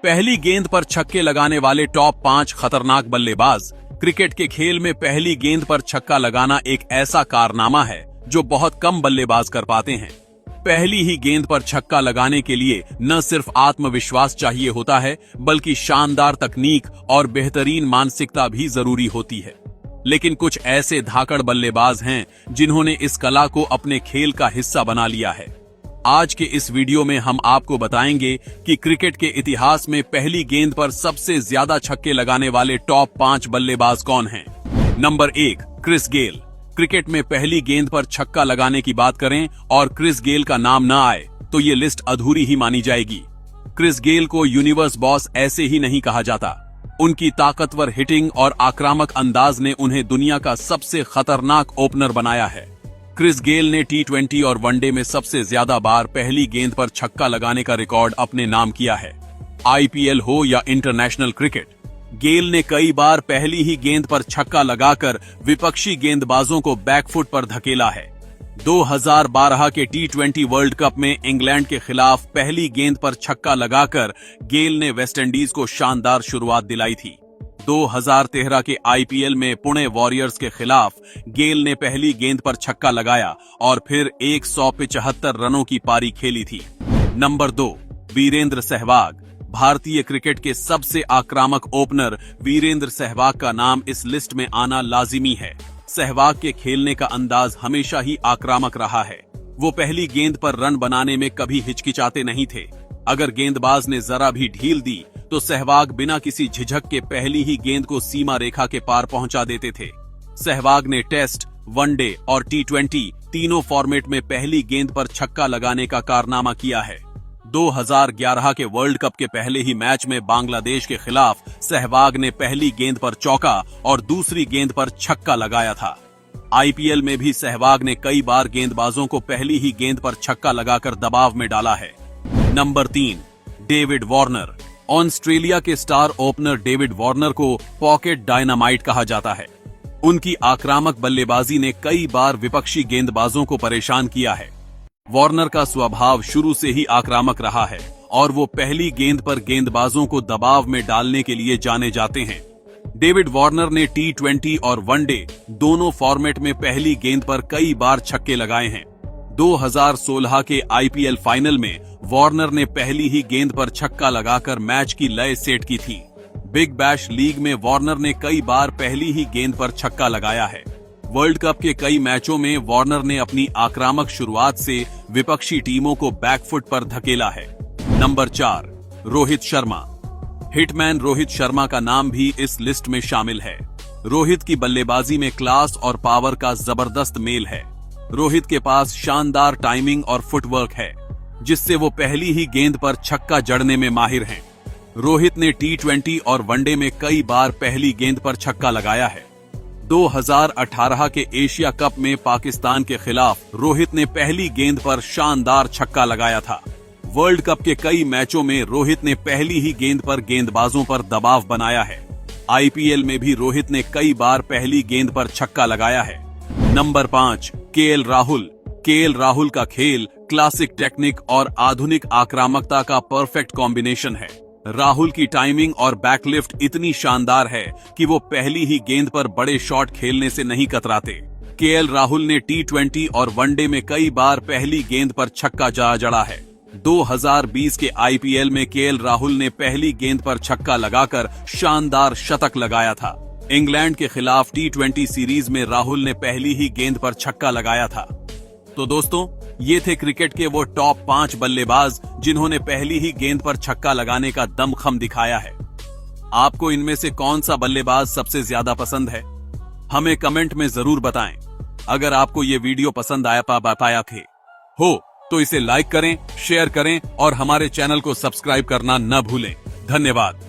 पहली गेंद पर छक्के लगाने वाले टॉप 5 खतरनाक बल्लेबाज। क्रिकेट के खेल में पहली गेंद पर छक्का लगाना एक ऐसा कारनामा है जो बहुत कम बल्लेबाज कर पाते हैं। पहली ही गेंद पर छक्का लगाने के लिए न सिर्फ आत्मविश्वास चाहिए होता है, बल्कि शानदार तकनीक और बेहतरीन मानसिकता भी जरूरी होती है। लेकिन कुछ ऐसे धाकड़ बल्लेबाज हैं जिन्होंने इस कला को अपने खेल का हिस्सा बना लिया है। आज के इस वीडियो में हम आपको बताएंगे कि क्रिकेट के इतिहास में पहली गेंद पर सबसे ज्यादा छक्के लगाने वाले टॉप 5 बल्लेबाज कौन हैं। Number 1, Chris Gayle. क्रिकेट में पहली गेंद पर छक्का लगाने की बात करें और क्रिस गेल का नाम न आए तो ये लिस्ट अधूरी ही मानी जाएगी। क्रिस गेल को यूनिवर्स बॉस ऐसे ही नहीं कहा जाता। उनकी ताकतवर हिटिंग और आक्रामक अंदाज ने उन्हें दुनिया का सबसे खतरनाक ओपनर बनाया है। क्रिस गेल ने टी20 और वनडे में सबसे ज्यादा बार पहली गेंद पर छक्का लगाने का रिकॉर्ड अपने नाम किया है। आईपीएल हो या इंटरनेशनल क्रिकेट, गेल ने कई बार पहली ही गेंद पर छक्का लगाकर विपक्षी गेंदबाजों को बैकफुट पर धकेला है। 2012 के टी20 वर्ल्ड कप में इंग्लैंड के खिलाफ पहली गेंद पर छक्का लगाकर गेल ने वेस्टइंडीज को शानदार शुरुआत दिलाई थी। 2013 के आईपीएल में पुणे वॉरियर्स के खिलाफ गेल ने पहली गेंद पर छक्का लगाया और फिर 175 रनों की पारी खेली थी। नंबर 2, वीरेंद्र सहवाग। भारतीय क्रिकेट के सबसे आक्रामक ओपनर वीरेंद्र सहवाग का नाम इस लिस्ट में आना लाजिमी है। सहवाग के खेलने का अंदाज हमेशा ही आक्रामक रहा है। वो पहली गेंद पर रन बनाने में कभी हिचकिचाते नहीं थे। अगर गेंदबाज ने जरा भी ढील दी तो सहवाग बिना किसी झिझक के पहली ही गेंद को सीमा रेखा के पार पहुंचा देते थे। सहवाग ने टेस्ट, वनडे और टी20 तीनों फॉर्मेट में पहली गेंद पर छक्का लगाने का कारनामा किया है। 2011 के वर्ल्ड कप के पहले ही मैच में बांग्लादेश के खिलाफ सहवाग ने पहली गेंद पर चौका और दूसरी गेंद पर छक्का लगाया था। आईपीएल में भी सहवाग ने कई बार गेंदबाजों को पहली ही गेंद पर छक्का लगाकर दबाव में डाला है। Number 3, David Warner. ऑस्ट्रेलिया के स्टार ओपनर डेविड वार्नर को पॉकेट डायनामाइट कहा जाता है। उनकी आक्रामक बल्लेबाजी ने कई बार विपक्षी गेंदबाजों को परेशान किया है। वार्नर का स्वभाव शुरू से ही आक्रामक रहा है और वो पहली गेंद पर गेंदबाजों को दबाव में डालने के लिए जाने जाते हैं। डेविड वार्नर ने टी20 और वनडे दोनों फॉर्मेट में पहली गेंद पर कई बार छक्के लगाए हैं। 2016 के आईपीएल फाइनल में वार्नर ने पहली ही गेंद पर छक्का लगाकर मैच की लय सेट की थी। बिग बैश लीग में वार्नर ने कई बार पहली ही गेंद पर छक्का लगाया है। वर्ल्ड कप के कई मैचों में वार्नर ने अपनी आक्रामक शुरुआत से विपक्षी टीमों को बैकफुट पर धकेला है। नंबर 4, रोहित शर्मा। हिटमैन रोहित शर्मा का नाम भी इस लिस्ट में शामिल है। रोहित की बल्लेबाजी में क्लास और पावर का जबरदस्त मेल है। रोहित के पास शानदार टाइमिंग और फुटवर्क है, जिससे वो पहली ही गेंद पर छक्का जड़ने में माहिर हैं। रोहित ने टी20 और वनडे में कई बार पहली गेंद पर छक्का लगाया है। 2018 के एशिया कप में पाकिस्तान के खिलाफ रोहित ने पहली गेंद पर शानदार छक्का लगाया था। वर्ल्ड कप के कई मैचों में रोहित ने पहली ही गेंद पर गेंदबाजों पर दबाव बनाया है। आईपीएल में भी रोहित ने कई बार पहली गेंद पर छक्का लगाया है। Number 5, KL Rahul. KL Rahul का खेल क्लासिक टेक्निक और आधुनिक आक्रामकता का परफेक्ट कॉम्बिनेशन है। राहुल की टाइमिंग और बैकलिफ्ट इतनी शानदार है कि वो पहली ही गेंद पर बड़े शॉट खेलने से नहीं कतराते। केएल राहुल ने टी20 और वनडे में कई बार पहली गेंद पर छक्का जड़ा है। 2020 के आईपीएल में केएल राहुल ने पहली गेंद पर छक्का लगाकर शानदार शतक लगाया था। इंग्लैंड के खिलाफ टी20 सीरीज में राहुल ने पहली ही गेंद पर छक्का लगाया था। तो दोस्तों, ये थे क्रिकेट के वो टॉप 5 बल्लेबाज जिन्होंने पहली ही गेंद पर छक्का लगाने का दमखम दिखाया है। आपको इनमें से कौन सा बल्लेबाज सबसे ज्यादा पसंद है, हमें कमेंट में जरूर बताएं। अगर आपको ये वीडियो पसंद आया हो तो इसे लाइक करें, शेयर करें और हमारे चैनल को सब्सक्राइब करना न भूलें। धन्यवाद।